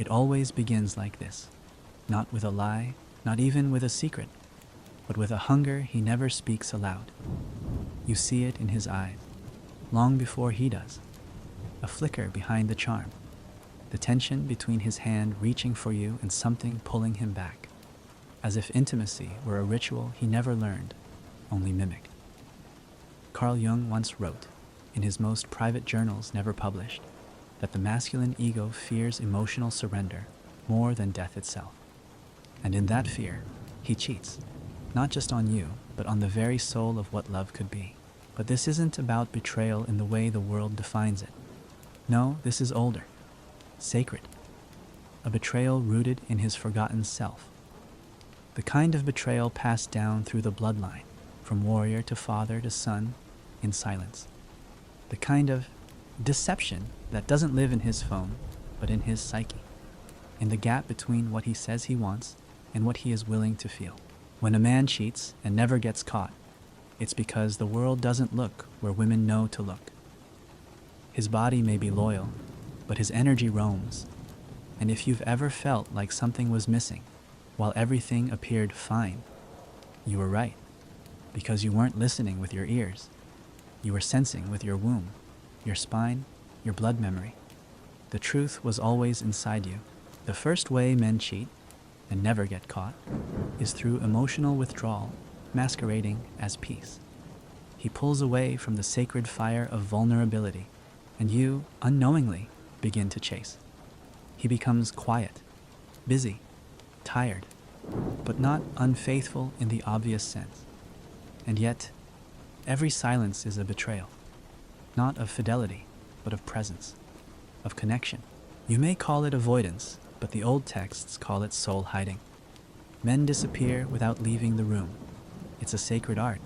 It always begins like this, not with a lie, not even with a secret, but with a hunger he never speaks aloud. You see it in his eyes, long before he does, a flicker behind the charm, the tension between his hand reaching for you and something pulling him back, as if intimacy were a ritual he never learned, only mimicked. Carl Jung once wrote, in his most private journals never published, that the masculine ego fears emotional surrender more than death itself. And in that fear, he cheats, not just on you, but on the very soul of what love could be. But this isn't about betrayal in the way the world defines it. No, this is older, sacred, a betrayal rooted in his forgotten self. The kind of betrayal passed down through the bloodline, from warrior to father to son, in silence. The kind of deception that doesn't live in his phone, but in his psyche, in the gap between what he says he wants and what he is willing to feel. When a man cheats and never gets caught, it's because the world doesn't look where women know to look. His body may be loyal, but his energy roams. And if you've ever felt like something was missing, while everything appeared fine, you were right, because you weren't listening with your ears. You were sensing with your womb, your spine, your blood memory. The truth was always inside you. The first way men cheat, and never get caught, is through emotional withdrawal, masquerading as peace. He pulls away from the sacred fire of vulnerability, and you, unknowingly, begin to chase. He becomes quiet, busy, tired, but not unfaithful in the obvious sense. And yet, every silence is a betrayal, not of fidelity, but of presence, of connection. You may call it avoidance, but the old texts call it soul hiding. Men disappear without leaving the room. It's a sacred art,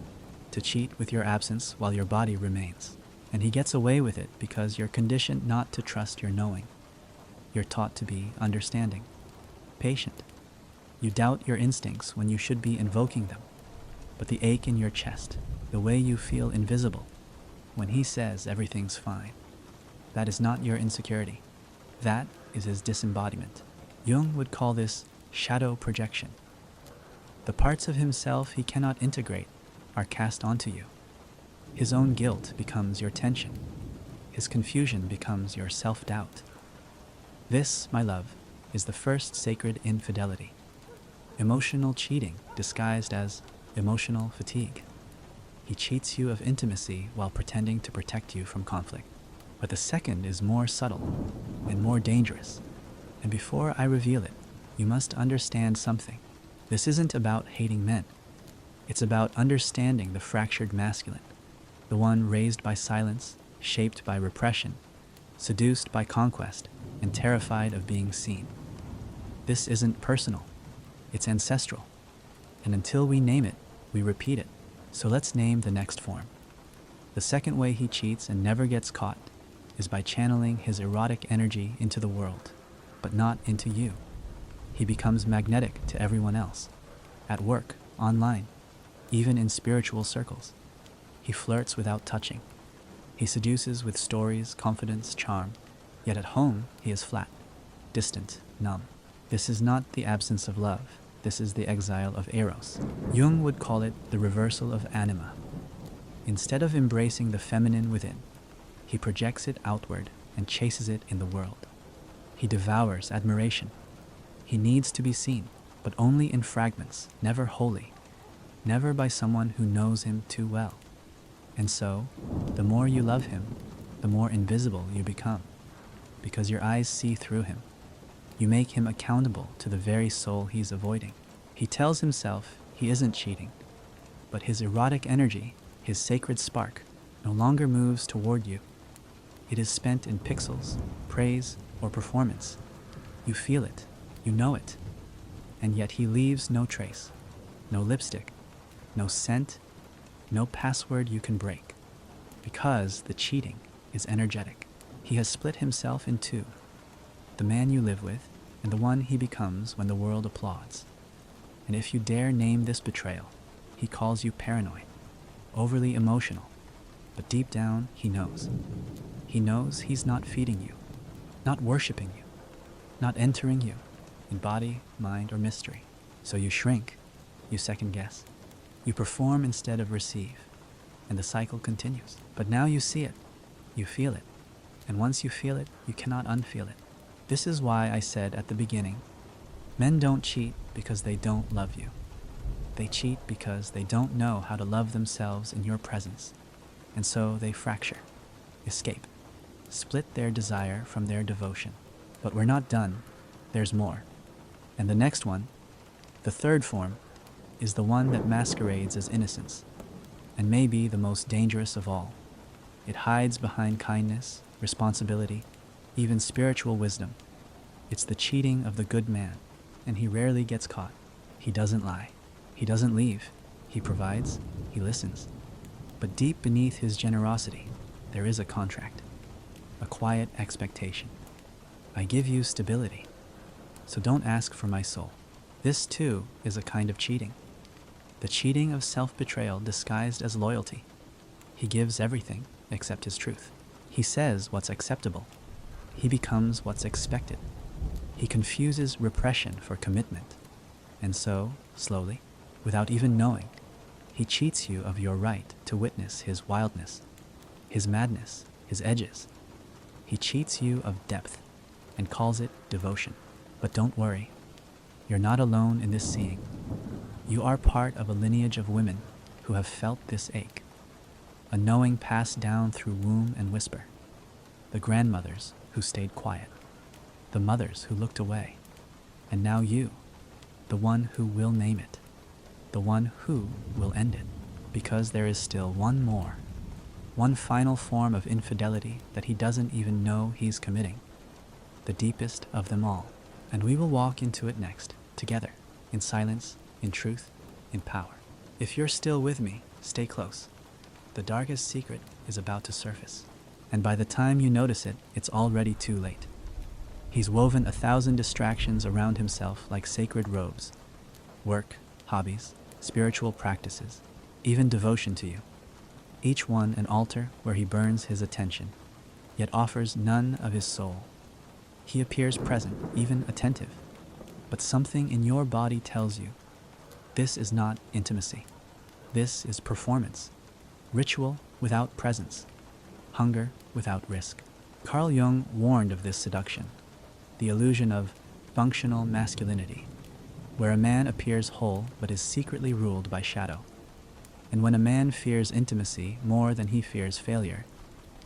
to cheat with your absence while your body remains. And he gets away with it because you're conditioned not to trust your knowing. You're taught to be understanding, patient. You doubt your instincts when you should be invoking them. But the ache in your chest, the way you feel invisible, when he says everything's fine, that is not your insecurity. That is his disembodiment. Jung would call this shadow projection. The parts of himself he cannot integrate are cast onto you. His own guilt becomes your tension. His confusion becomes your self-doubt. This, my love, is the first sacred infidelity. Emotional cheating disguised as emotional fatigue. He cheats you of intimacy while pretending to protect you from conflict. But the second is more subtle and more dangerous. And before I reveal it, you must understand something. This isn't about hating men. It's about understanding the fractured masculine, the one raised by silence, shaped by repression, seduced by conquest, and terrified of being seen. This isn't personal. It's ancestral. And until we name it, we repeat it. So let's name the next form. The second way he cheats and never gets caught is by channeling his erotic energy into the world, but not into you. He becomes magnetic to everyone else, at work, online, even in spiritual circles. He flirts without touching. He seduces with stories, confidence, charm, yet at home he is flat, distant, numb. This is not the absence of love. This is the exile of eros. Jung would call it the reversal of anima. Instead of embracing the feminine within, he projects it outward and chases it in the world. He devours admiration. He needs to be seen, but only in fragments, never wholly, never by someone who knows him too well. And so, the more you love him, the more invisible you become, because your eyes see through him. You make him accountable to the very soul he's avoiding. He tells himself he isn't cheating, but his erotic energy, his sacred spark, no longer moves toward you. It is spent in pixels, praise, or performance. You feel it, you know it, and yet he leaves no trace, no lipstick, no scent, no password you can break, because the cheating is energetic. He has split himself in two, the man you live with and the one he becomes when the world applauds. And if you dare name this betrayal, he calls you paranoid, overly emotional, but deep down he knows. He knows he's not feeding you, not worshiping you, not entering you in body, mind, or mystery. So you shrink, you second guess, you perform instead of receive, and the cycle continues. But now you see it, you feel it, and once you feel it, you cannot unfeel it. This is why I said at the beginning, men don't cheat because they don't love you. They cheat because they don't know how to love themselves in your presence, and so they fracture, escape, split their desire from their devotion. But we're not done, there's more. And the next one, the third form, is the one that masquerades as innocence, and may be the most dangerous of all. It hides behind kindness, responsibility, even spiritual wisdom. It's the cheating of the good man, and he rarely gets caught. He doesn't lie. He doesn't leave. He provides. He listens. But deep beneath his generosity, there is a contract, a quiet expectation. I give you stability, so don't ask for my soul. This, too, is a kind of cheating. The cheating of self-betrayal disguised as loyalty. He gives everything except his truth. He says what's acceptable. He becomes what's expected. He confuses repression for commitment. And so, slowly, without even knowing, he cheats you of your right to witness his wildness, his madness, his edges. He cheats you of depth and calls it devotion. But don't worry, you're not alone in this seeing. You are part of a lineage of women who have felt this ache, a knowing passed down through womb and whisper. The grandmothers who stayed quiet, the mothers who looked away, and now you, the one who will name it, the one who will end it, because there is still one more, one final form of infidelity that he doesn't even know he's committing, the deepest of them all. And we will walk into it next, together, in silence, in truth, in power. If you're still with me, stay close. The darkest secret is about to surface, and by the time you notice it, it's already too late. He's woven 1,000 distractions around himself like sacred robes. Work, hobbies, spiritual practices, even devotion to you. Each one an altar where he burns his attention, yet offers none of his soul. He appears present, even attentive, but something in your body tells you, this is not intimacy. This is performance, ritual without presence, hunger without risk. Carl Jung warned of this seduction, the illusion of functional masculinity, where a man appears whole but is secretly ruled by shadow. And when a man fears intimacy more than he fears failure,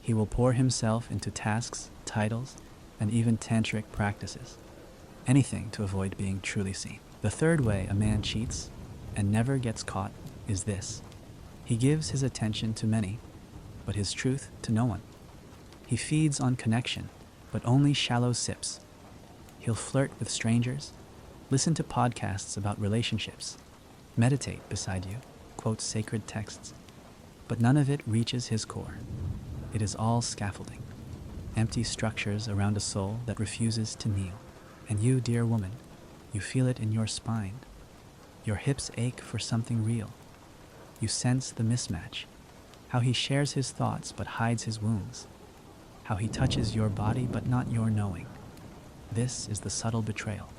he will pour himself into tasks, titles, and even tantric practices, anything to avoid being truly seen. The third way a man cheats and never gets caught is this. He gives his attention to many, but his truth to no one. He feeds on connection, but only shallow sips. He'll flirt with strangers, listen to podcasts about relationships, meditate beside you, quote sacred texts, but none of it reaches his core. It is all scaffolding, empty structures around a soul that refuses to kneel. And you, dear woman, you feel it in your spine. Your hips ache for something real. You sense the mismatch, how he shares his thoughts but hides his wounds, how he touches your body but not your knowing. This is the subtle betrayal.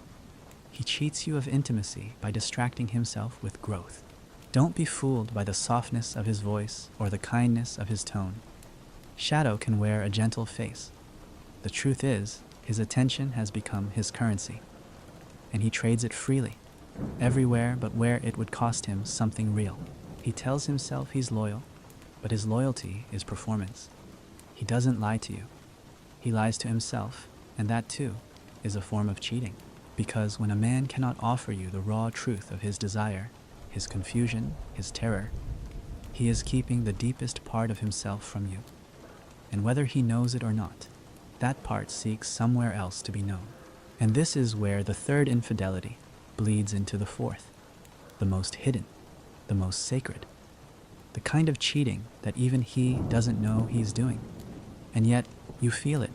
He cheats you of intimacy by distracting himself with growth. Don't be fooled by the softness of his voice or the kindness of his tone. Shadow can wear a gentle face. The truth is, his attention has become his currency, and he trades it freely, everywhere but where it would cost him something real. He tells himself he's loyal, but his loyalty is performance. He doesn't lie to you. He lies to himself, and that too is a form of cheating. Because when a man cannot offer you the raw truth of his desire, his confusion, his terror, he is keeping the deepest part of himself from you. And whether he knows it or not, that part seeks somewhere else to be known. And this is where the third infidelity bleeds into the fourth, the most hidden, the most sacred, the kind of cheating that even he doesn't know he's doing. And yet, you feel it,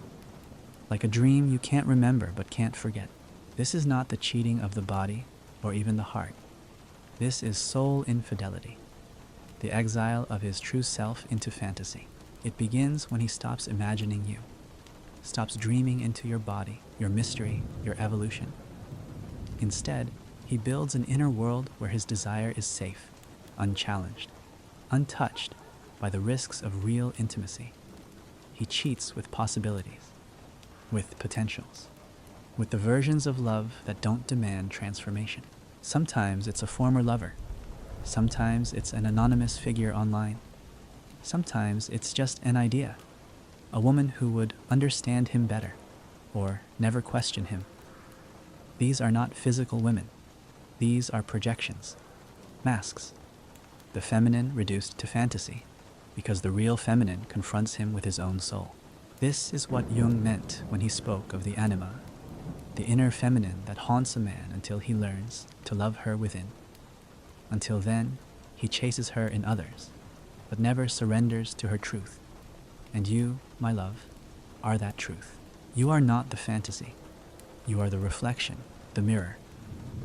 like a dream you can't remember but can't forget. This is not the cheating of the body or even the heart. This is soul infidelity, the exile of his true self into fantasy. It begins when he stops imagining you, stops dreaming into your body, your mystery, your evolution. Instead, he builds an inner world where his desire is safe, unchallenged, untouched by the risks of real intimacy. He cheats with possibilities, with potentials, with the versions of love that don't demand transformation. Sometimes it's a former lover. Sometimes it's an anonymous figure online. Sometimes it's just an idea, a woman who would understand him better or never question him. These are not physical women. These are projections, masks. The feminine reduced to fantasy, because the real feminine confronts him with his own soul. This is what Jung meant when he spoke of the anima, the inner feminine that haunts a man until he learns to love her within. Until then, he chases her in others, but never surrenders to her truth. And you, my love, are that truth. You are not the fantasy. You are the reflection, the mirror,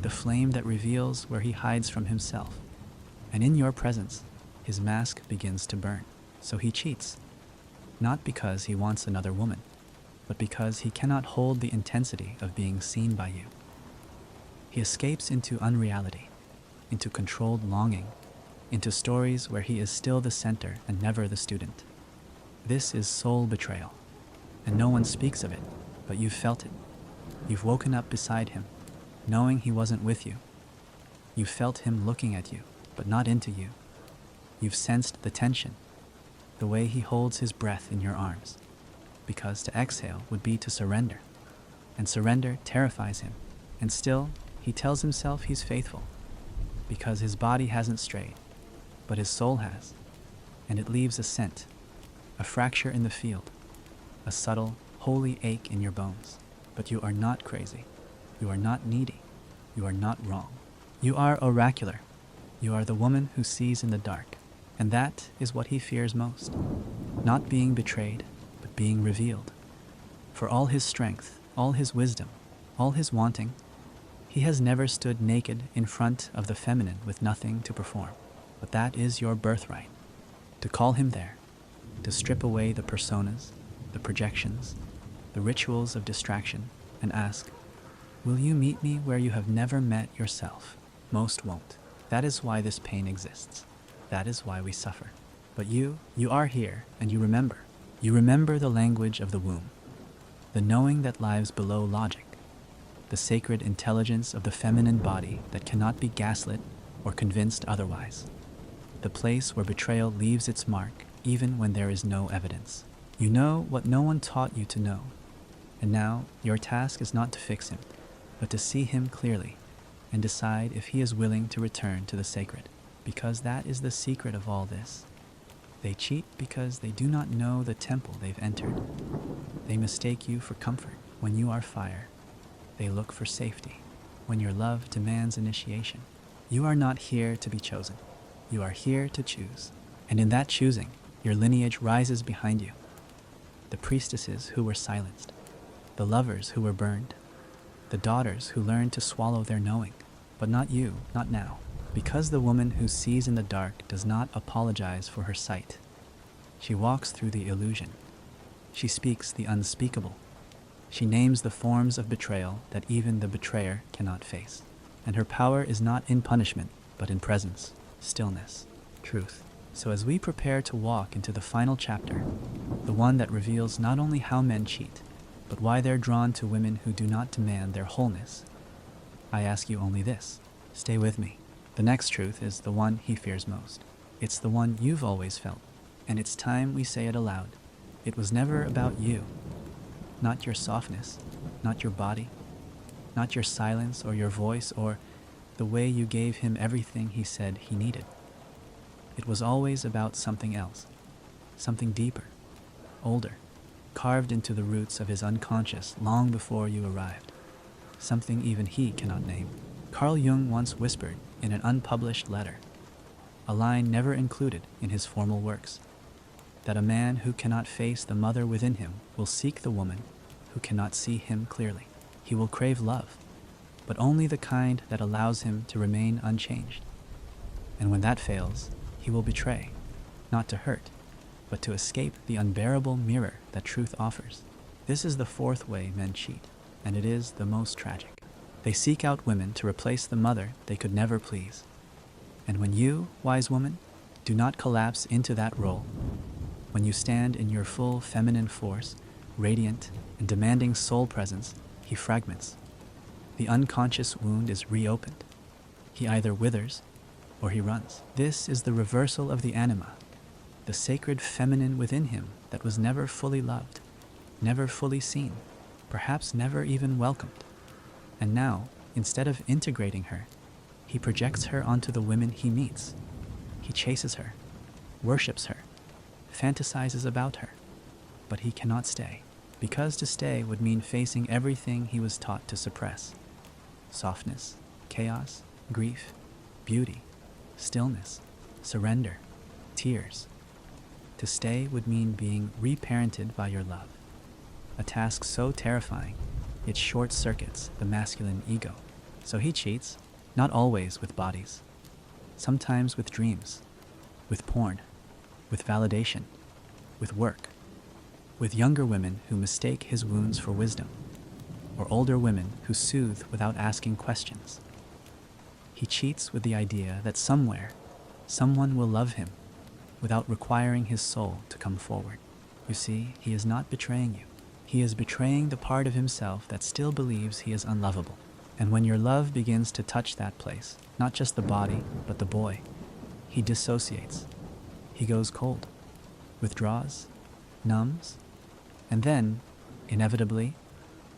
the flame that reveals where he hides from himself. And in your presence, his mask begins to burn. So he cheats, not because he wants another woman, but because he cannot hold the intensity of being seen by you. He escapes into unreality, into controlled longing, into stories where he is still the center and never the student. This is soul betrayal, and no one speaks of it, but you've felt it. You've woken up beside him, knowing he wasn't with you. You've felt him looking at you, but not into you. You've sensed the tension, the way he holds his breath in your arms, because to exhale would be to surrender, and surrender terrifies him, and still he tells himself he's faithful, because his body hasn't strayed, but his soul has, and it leaves a scent, a fracture in the field, a subtle, holy ache in your bones. But you are not crazy. You are not needy. You are not wrong. You are oracular. You are the woman who sees in the dark, and that is what he fears most. Not being betrayed, but being revealed. For all his strength, all his wisdom, all his wanting, he has never stood naked in front of the feminine with nothing to perform. But that is your birthright. To call him there, to strip away the personas, the projections, the rituals of distraction, and ask, will you meet me where you have never met yourself? Most won't. That is why this pain exists. That is why we suffer. But you are here, and you remember. You remember the language of the womb, the knowing that lies below logic, the sacred intelligence of the feminine body that cannot be gaslit or convinced otherwise, the place where betrayal leaves its mark even when there is no evidence. You know what no one taught you to know, and now your task is not to fix him, but to see him clearly and decide if he is willing to return to the sacred, because that is the secret of all this. They cheat because they do not know the temple they've entered. They mistake you for comfort when you are fire. They look for safety when your love demands initiation. You are not here to be chosen. You are here to choose. And in that choosing, your lineage rises behind you. The priestesses who were silenced, the lovers who were burned, the daughters who learned to swallow their knowing. But not you, not now. Because the woman who sees in the dark does not apologize for her sight. She walks through the illusion. She speaks the unspeakable. She names the forms of betrayal that even the betrayer cannot face. And her power is not in punishment, but in presence, stillness, truth. So as we prepare to walk into the final chapter, the one that reveals not only how men cheat, but why they're drawn to women who do not demand their wholeness, I ask you only this: stay with me. The next truth is the one he fears most. It's the one you've always felt, and it's time we say it aloud. It was never about you, not your softness, not your body, not your silence or your voice or the way you gave him everything he said he needed. It was always about something else, something deeper, older, carved into the roots of his unconscious long before you arrived, something even he cannot name. Carl Jung once whispered in an unpublished letter, a line never included in his formal works, that a man who cannot face the mother within him will seek the woman who cannot see him clearly. He will crave love, but only the kind that allows him to remain unchanged. And when that fails, he will betray, not to hurt, but to escape the unbearable mirror that truth offers. This is the fourth way men cheat, and it is the most tragic. They seek out women to replace the mother they could never please. And when you, wise woman, do not collapse into that role, when you stand in your full feminine force, radiant and demanding soul presence, he fragments. The unconscious wound is reopened. He either withers or he runs. This is the reversal of the anima, the sacred feminine within him that was never fully loved, never fully seen, perhaps never even welcomed. And now, instead of integrating her, he projects her onto the women he meets. He chases her, worships her, fantasizes about her, but he cannot stay, because to stay would mean facing everything he was taught to suppress: softness, chaos, grief, beauty, stillness, surrender, tears. To stay would mean being reparented by your love, a task so terrifying it short-circuits the masculine ego. So he cheats, not always with bodies, sometimes with dreams, with porn, with validation, with work, with younger women who mistake his wounds for wisdom, or older women who soothe without asking questions. He cheats with the idea that somewhere, someone will love him without requiring his soul to come forward. You see, he is not betraying you. He is betraying the part of himself that still believes he is unlovable. And when your love begins to touch that place, not just the body, but the boy, he dissociates. He goes cold, withdraws, numbs, and then, inevitably,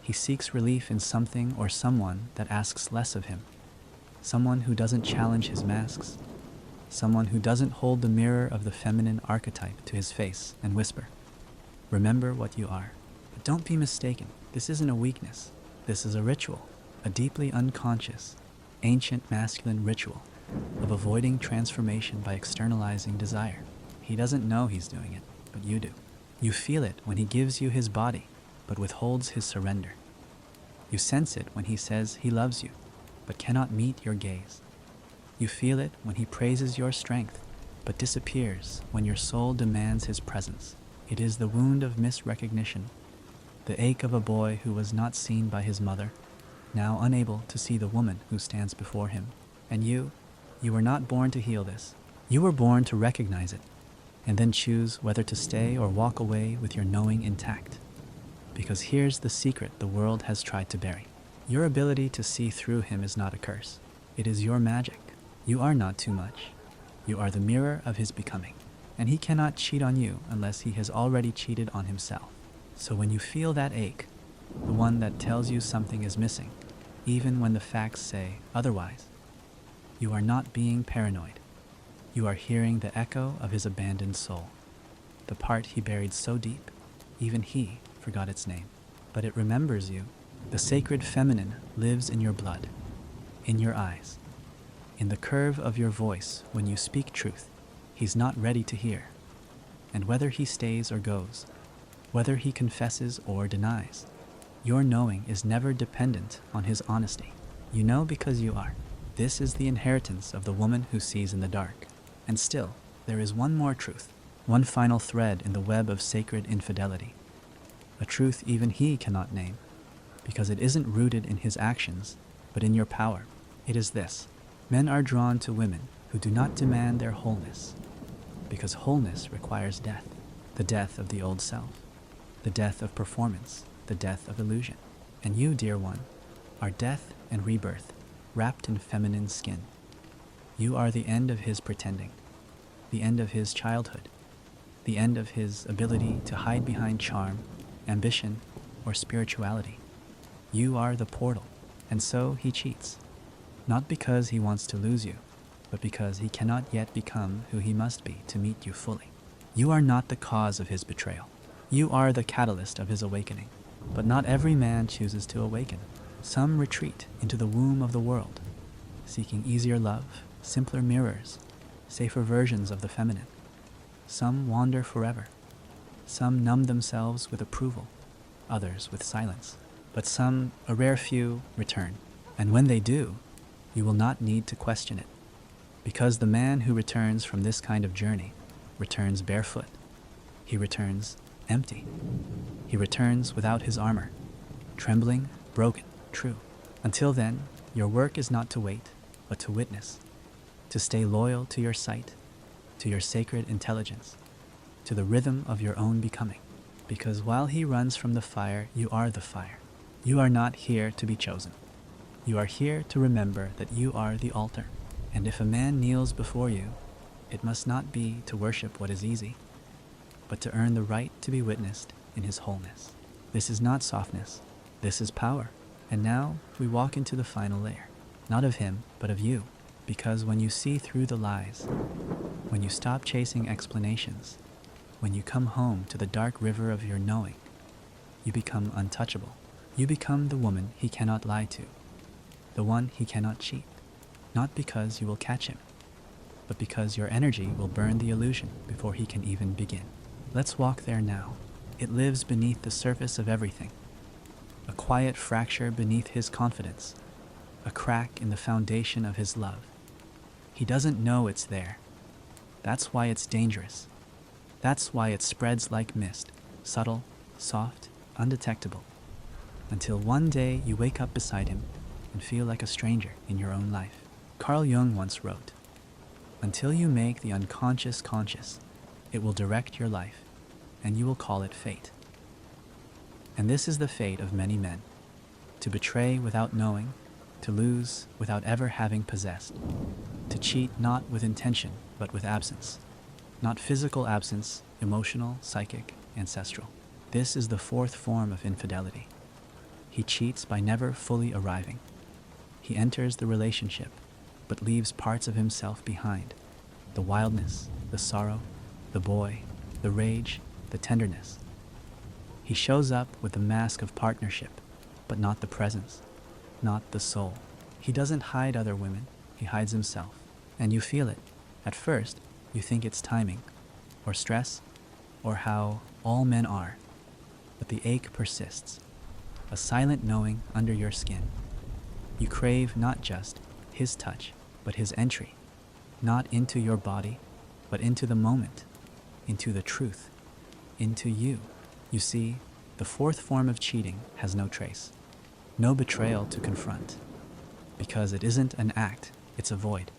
he seeks relief in something or someone that asks less of him. Someone who doesn't challenge his masks. Someone who doesn't hold the mirror of the feminine archetype to his face and whisper, "Remember what you are." But don't be mistaken. This isn't a weakness. This is a ritual, a deeply unconscious, ancient masculine ritual of avoiding transformation by externalizing desire. He doesn't know he's doing it, but you do. You feel it when he gives you his body, but withholds his surrender. You sense it when he says he loves you, but cannot meet your gaze. You feel it when he praises your strength, but disappears when your soul demands his presence. It is the wound of misrecognition, the ache of a boy who was not seen by his mother, now unable to see the woman who stands before him. And you were not born to heal this. You were born to recognize it, and then choose whether to stay or walk away with your knowing intact. Because here's the secret the world has tried to bury. Your ability to see through him is not a curse. It is your magic. You are not too much. You are the mirror of his becoming. And he cannot cheat on you unless he has already cheated on himself. So when you feel that ache, the one that tells you something is missing, even when the facts say otherwise, you are not being paranoid. You are hearing the echo of his abandoned soul, the part he buried so deep, even he forgot its name. But it remembers you. The sacred feminine lives in your blood, in your eyes, in the curve of your voice when you speak truth. He's not ready to hear. And whether he stays or goes, whether he confesses or denies, your knowing is never dependent on his honesty. You know because you are. This is the inheritance of the woman who sees in the dark. And still, there is one more truth, one final thread in the web of sacred infidelity, a truth even he cannot name, because it isn't rooted in his actions, but in your power. It is this: men are drawn to women who do not demand their wholeness, because wholeness requires death, the death of the old self, the death of performance, the death of illusion. And you, dear one, are death and rebirth, wrapped in feminine skin. You are the end of his pretending, the end of his childhood, the end of his ability to hide behind charm, ambition, or spirituality. You are the portal, and so he cheats, not because he wants to lose you, but because he cannot yet become who he must be to meet you fully. You are not the cause of his betrayal. You are the catalyst of his awakening. But not every man chooses to awaken. Some retreat into the womb of the world, seeking easier love, simpler mirrors, safer versions of the feminine. Some wander forever. Some numb themselves with approval, others with silence. But some, a rare few, return. And when they do, you will not need to question it. Because the man who returns from this kind of journey returns barefoot. He returns empty. He returns without his armor, trembling, broken, true. Until then, your work is not to wait, but to witness, to stay loyal to your sight, to your sacred intelligence, to the rhythm of your own becoming. Because while he runs from the fire, you are the fire. You are not here to be chosen. You are here to remember that you are the altar. And if a man kneels before you, it must not be to worship what is easy, but to earn the right to be witnessed in his wholeness. This is not softness. This is power. And now we walk into the final layer, not of him, but of you. Because when you see through the lies, when you stop chasing explanations, when you come home to the dark river of your knowing, you become untouchable. You become the woman he cannot lie to, the one he cannot cheat, not because you will catch him, but because your energy will burn the illusion before he can even begin. Let's walk there now. It lives beneath the surface of everything, a quiet fracture beneath his confidence, a crack in the foundation of his love. He doesn't know it's there. That's why it's dangerous. That's why it spreads like mist, subtle, soft, undetectable, until one day you wake up beside him and feel like a stranger in your own life. Carl Jung once wrote, "Until you make the unconscious conscious, it will direct your life, and you will call it fate." And this is the fate of many men: to betray without knowing, to lose without ever having possessed, to cheat not with intention but with absence, not physical absence, emotional, psychic, ancestral. This is the fourth form of infidelity. He cheats by never fully arriving. He enters the relationship, but leaves parts of himself behind: the wildness, the sorrow, the boy, the rage, the tenderness. He shows up with the mask of partnership, but not the presence, not the soul. He doesn't hide other women, he hides himself. And you feel it. At first, you think it's timing, or stress, or how all men are. But the ache persists, a silent knowing under your skin. You crave not just his touch, but his entry, not into your body, but into the moment, into the truth, into you. You see, the fourth form of cheating has no trace, no betrayal to confront, because it isn't an act, it's a void,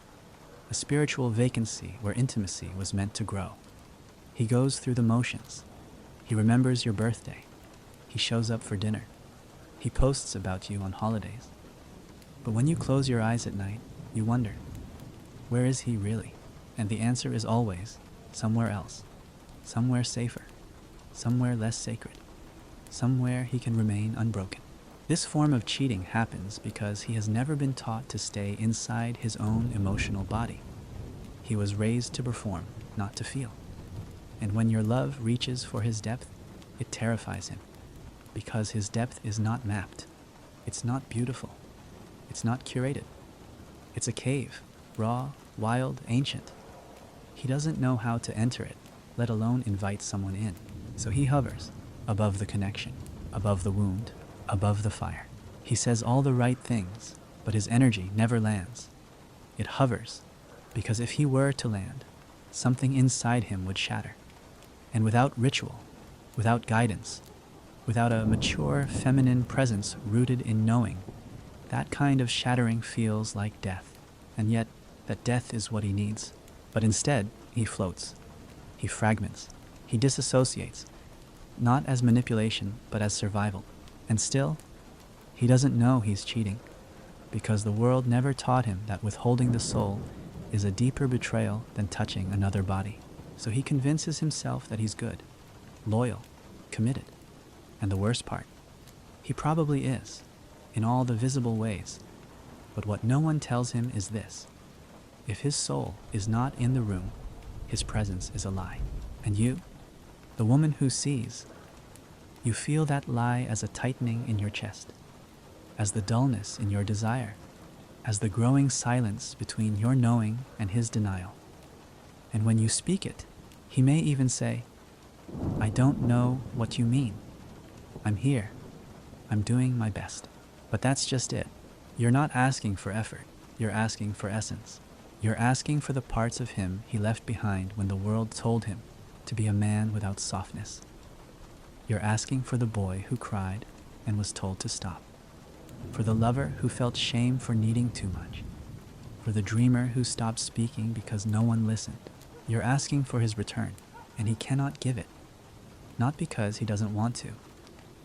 a spiritual vacancy where intimacy was meant to grow. He goes through the motions. He remembers your birthday. He shows up for dinner. He posts about you on holidays. But when you close your eyes at night, you wonder, where is he really? And the answer is always somewhere else, somewhere safer, somewhere less sacred, somewhere he can remain unbroken. This form of cheating happens because he has never been taught to stay inside his own emotional body. He was raised to perform, not to feel. And when your love reaches for his depth, it terrifies him, because his depth is not mapped. It's not beautiful. It's not curated. It's a cave, raw, wild, ancient. He doesn't know how to enter it, let alone invite someone in. So he hovers above the connection, above the wound, above the fire. He says all the right things, but his energy never lands. It hovers, because if he were to land, something inside him would shatter. And without ritual, without guidance, without a mature feminine presence rooted in knowing, that kind of shattering feels like death. And yet, that death is what he needs. But instead, he floats. He fragments. He disassociates, not as manipulation, but as survival. And still, he doesn't know he's cheating, because the world never taught him that withholding the soul is a deeper betrayal than touching another body. So he convinces himself that he's good, loyal, committed. And the worst part, he probably is, in all the visible ways. But what no one tells him is this: if his soul is not in the room, his presence is a lie. And you, the woman who sees, you feel that lie as a tightening in your chest, as the dullness in your desire, as the growing silence between your knowing and his denial. And when you speak it, he may even say, "I don't know what you mean. I'm here. I'm doing my best." But that's just it. You're not asking for effort. You're asking for essence. You're asking for the parts of him he left behind when the world told him to be a man without softness, You're asking for the boy who cried and was told to stop, for the lover who felt shame for needing too much, for the dreamer who stopped speaking because no one listened. You're asking for his return, and he cannot give it, not because he doesn't want to,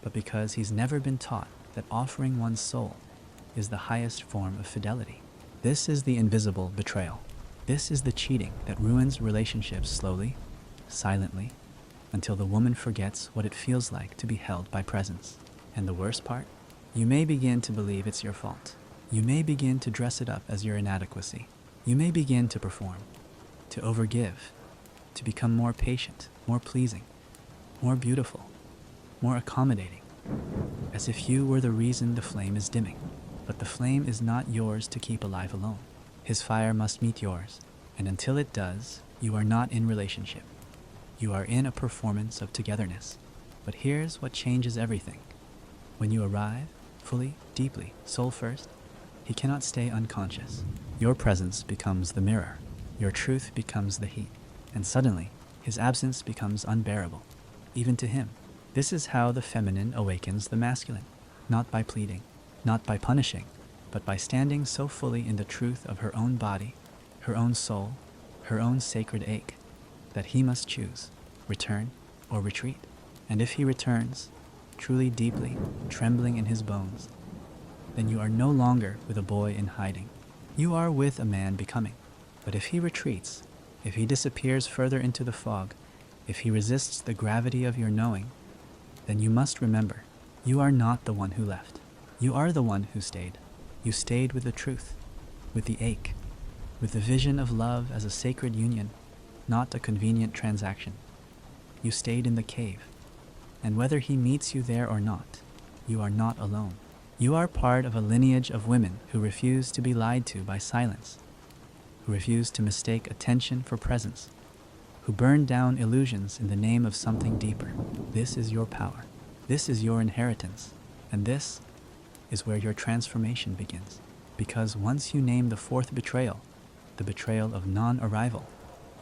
but because he's never been taught that offering one's soul is the highest form of fidelity. This is the invisible betrayal. This is the cheating that ruins relationships slowly, silently, until the woman forgets what it feels like to be held by presence. And the worst part? You may begin to believe it's your fault. You may begin to dress it up as your inadequacy. You may begin to perform, to overgive, to become more patient, more pleasing, more beautiful, more accommodating, as if you were the reason the flame is dimming. But the flame is not yours to keep alive alone. His fire must meet yours, and until it does, you are not in relationship. You are in a performance of togetherness. But here's what changes everything. When you arrive, fully, deeply, soul first, he cannot stay unconscious. Your presence becomes the mirror. Your truth becomes the heat. And suddenly, his absence becomes unbearable, even to him. This is how the feminine awakens the masculine, not by pleading, not by punishing, but by standing so fully in the truth of her own body, her own soul, her own sacred ache, that he must choose, return or retreat. And if he returns, truly deeply, trembling in his bones, then you are no longer with a boy in hiding. You are with a man becoming. But if he retreats, if he disappears further into the fog, if he resists the gravity of your knowing, then you must remember, you are not the one who left. You are the one who stayed. You stayed with the truth, with the ache, with the vision of love as a sacred union, not a convenient transaction. You stayed in the cave, and whether he meets you there or not, you are not alone. You are part of a lineage of women who refuse to be lied to by silence, who refuse to mistake attention for presence, who burn down illusions in the name of something deeper. This is your power. This is your inheritance. And this is where your transformation begins. Because once you name the fourth betrayal, the betrayal of non-arrival,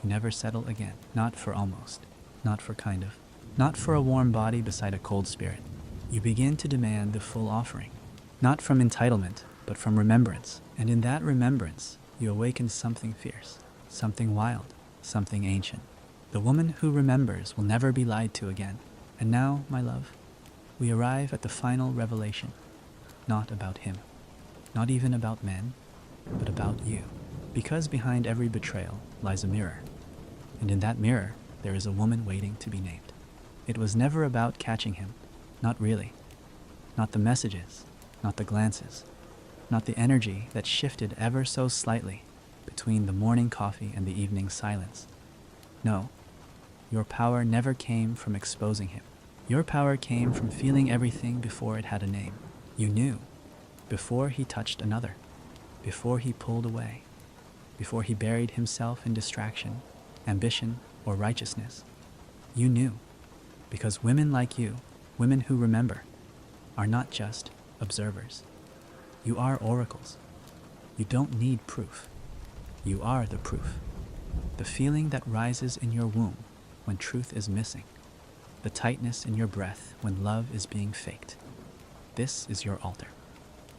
you never settle again. Not for almost, not for kind of, not for a warm body beside a cold spirit. You begin to demand the full offering, not from entitlement, but from remembrance. And in that remembrance, you awaken something fierce, something wild, something ancient. The woman who remembers will never be lied to again. And now, my love, we arrive at the final revelation, not about him, not even about men, but about you. Because behind every betrayal lies a mirror, and in that mirror there is a woman waiting to be named. It was never about catching him, not really, not the messages, not the glances, not the energy that shifted ever so slightly between the morning coffee and the evening silence. No, your power never came from exposing him. Your power came from feeling everything before it had a name. You knew, before he touched another, before he pulled away, before he buried himself in distraction, ambition, or righteousness. You knew, because women like you, women who remember, are not just observers. You are oracles. You don't need proof. You are the proof. The feeling that rises in your womb when truth is missing. The tightness in your breath when love is being faked. This is your altar.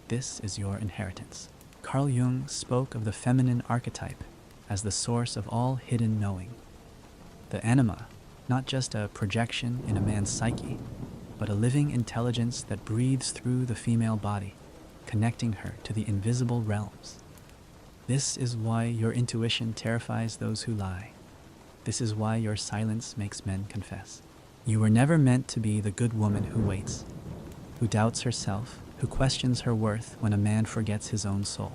This is your inheritance. Carl Jung spoke of the feminine archetype as the source of all hidden knowing. The anima, not just a projection in a man's psyche, but a living intelligence that breathes through the female body, connecting her to the invisible realms. This is why your intuition terrifies those who lie. This is why your silence makes men confess. You were never meant to be the good woman who waits, who doubts herself, who questions her worth when a man forgets his own soul.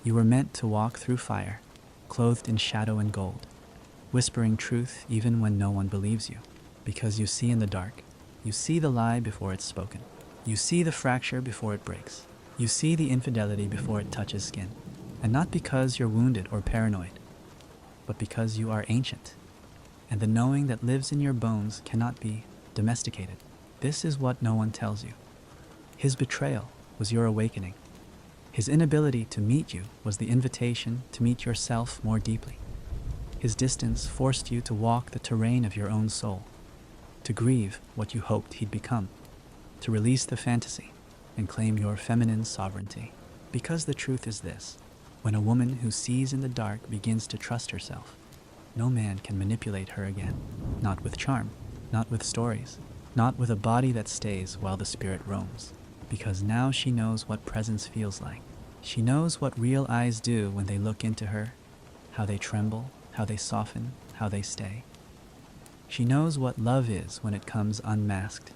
You were meant to walk through fire, clothed in shadow and gold, whispering truth even when no one believes you. Because you see in the dark, you see the lie before it's spoken. You see the fracture before it breaks. You see the infidelity before it touches skin. And not because you're wounded or paranoid, but because you are ancient, and the knowing that lives in your bones cannot be domesticated. This is what no one tells you. His betrayal was your awakening. His inability to meet you was the invitation to meet yourself more deeply. His distance forced you to walk the terrain of your own soul. to grieve what you hoped he'd become, to release the fantasy and claim your feminine sovereignty. Because the truth is this: when a woman who sees in the dark begins to trust herself, no man can manipulate her again. Not with charm, not with stories, not with a body that stays while the spirit roams. Because now she knows what presence feels like. She knows what real eyes do when they look into her, how they tremble, how they soften, how they stay. She knows what love is when it comes unmasked,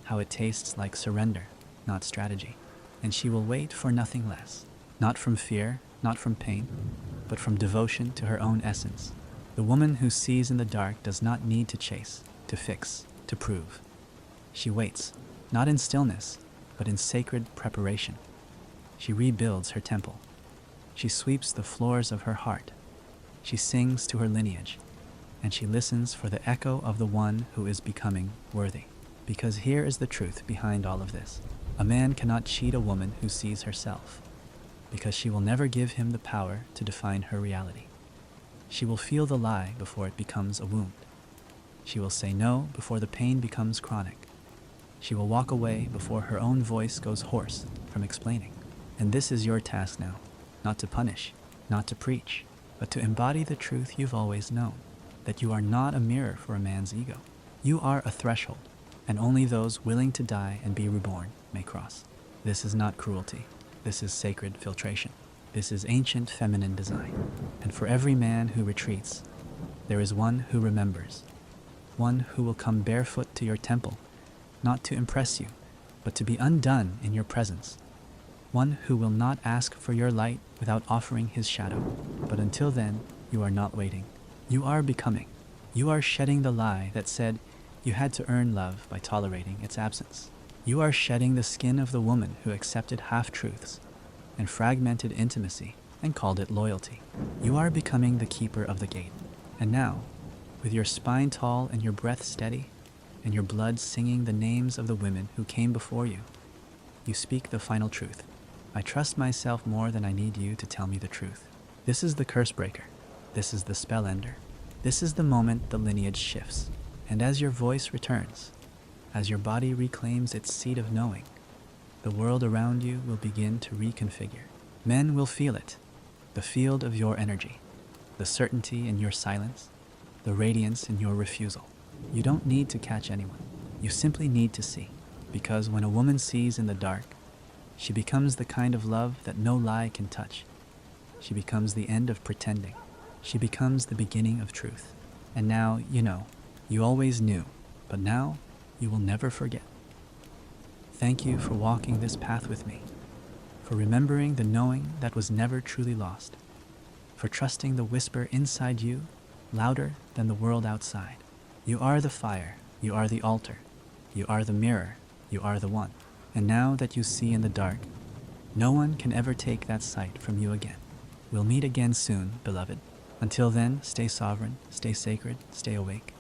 how it tastes like surrender, not strategy. And she will wait for nothing less, not from fear, not from pain, but from devotion to her own essence. The woman who sees in the dark does not need to chase, to fix, to prove. She waits, not in stillness, but in sacred preparation. She rebuilds her temple. She sweeps the floors of her heart. She sings to her lineage, and she listens for the echo of the one who is becoming worthy. Because here is the truth behind all of this. A man cannot cheat a woman who sees herself, because she will never give him the power to define her reality. She will feel the lie before it becomes a wound. She will say no before the pain becomes chronic. She will walk away before her own voice goes hoarse from explaining. And this is your task now, not to punish, not to preach, but to embody the truth you've always known, that you are not a mirror for a man's ego. You are a threshold, and only those willing to die and be reborn may cross. This is not cruelty. This is sacred filtration. This is ancient feminine design. And for every man who retreats, there is one who remembers, one who will come barefoot to your temple, not to impress you, but to be undone in your presence. One who will not ask for your light without offering his shadow. But until then, you are not waiting. You are becoming. You are shedding the lie that said you had to earn love by tolerating its absence. You are shedding the skin of the woman who accepted half-truths and fragmented intimacy and called it loyalty. You are becoming the keeper of the gate. And now, with your spine tall and your breath steady, and your blood singing the names of the women who came before you, you speak the final truth. I trust myself more than I need you to tell me the truth. This is the curse breaker. This is the spell ender. This is the moment the lineage shifts. And as your voice returns, as your body reclaims its seat of knowing, the world around you will begin to reconfigure. Men will feel it, the field of your energy, the certainty in your silence, the radiance in your refusal. You don't need to catch anyone. You simply need to see. Because when a woman sees in the dark, she becomes the kind of love that no lie can touch. She becomes the end of pretending. She becomes the beginning of truth. And now you know. You always knew, but now you will never forget. Thank you for walking this path with me, for remembering the knowing that was never truly lost, for trusting the whisper inside you louder than the world outside. You are the fire, you are the altar, you are the mirror, you are the one. And now that you see in the dark, no one can ever take that sight from you again. We'll meet again soon, beloved. Until then, stay sovereign, stay sacred, stay awake.